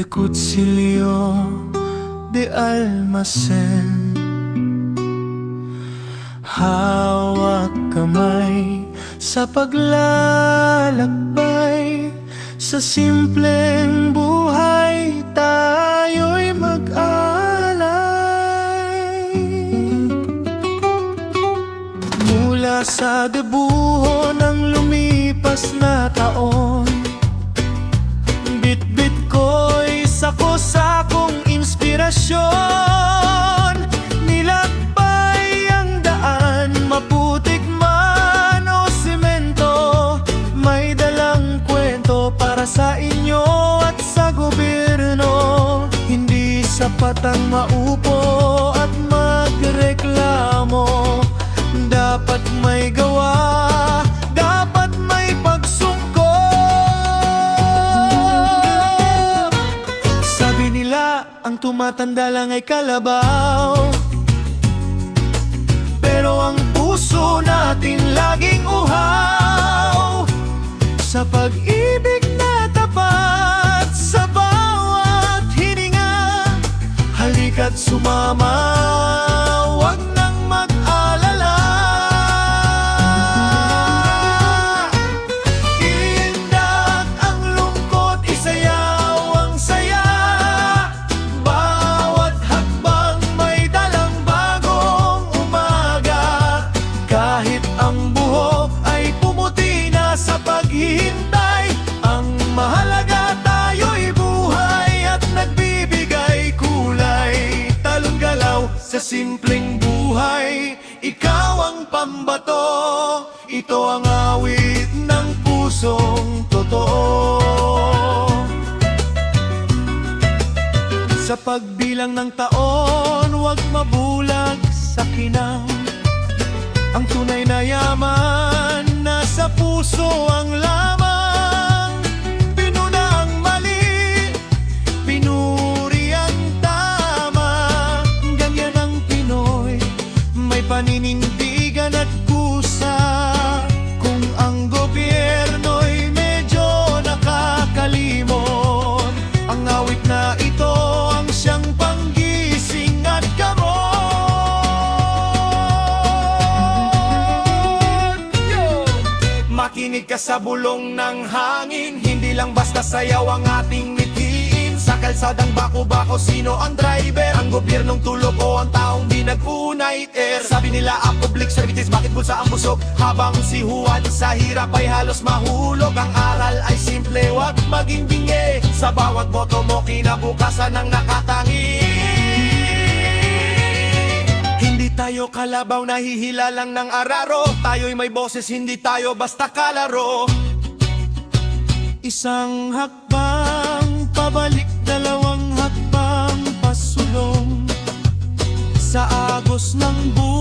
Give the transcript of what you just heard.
de Cuchillo de Almacen. Hawak kamay sa paglalakbay, sa simpleng buhay tayo'y mag-alay. Mula sa debuho ng lumipas na taon, bit-bit ko'y sako-sakong inspirasyon. Nilakbay ang daan, maputik man o simento, may dalang kwento para sa inyo at sa gobyerno. Hindi sapat ang maupo at magreklamo, dapat may gawa, dapat may pagsungkot. Sabi nila, ang tumatanda lang ay kalabaw, pero ang puso natin laging uhaw sa pag-ibig na tapat sa bawat hininga. Halika't sumama, wag nang mag-alala. Ilindak ang lungkot, isayaw ang saya. Bawat hakbang may dalang bagong umaga. Kahit ang buhok ay pumuti na sa paghihintay, ang mahalaga tayo'y buhay at nagbibigay kulay. Talong galaw sa simpleng buhay, ikaw ang pambato. Ito ang awit ng pusong totoo. Sa pagbilang ng taon, huwag mabulag sa kinang. Ang tunay na yaman, nasa puso ang lamang. Pinuna ang mali, pinuri ang tama. Ganyan ang Pinoy, may paninindigan at kusa. Kung ang gobyerno'y medyo nakakalimot, ang awit na ito ang siyang panggising at gamot. Makinig ka sa bulong ng hangin, hindi lang basta sayaw ang ating mithiin. Sa kalsadang bako-bako, sino ang driver? Ang gobyernong tulog o ang taong di nag-unite air? Sabi nila ang public services, bakit bulsa ang busog? Habang si Juan sa hirap ay halos mahulog. Ang aral ay simple, wag maging bingi. Sa bawat boto mo, kinabukasan ang nakatangi. Hindi tayo kalabaw, nahihila lang ng araro. Tayo'y may boses, hindi tayo basta kalaro. Isang hakbang pabalik, dalawang hakbang pasulong. Sa agos ng buhay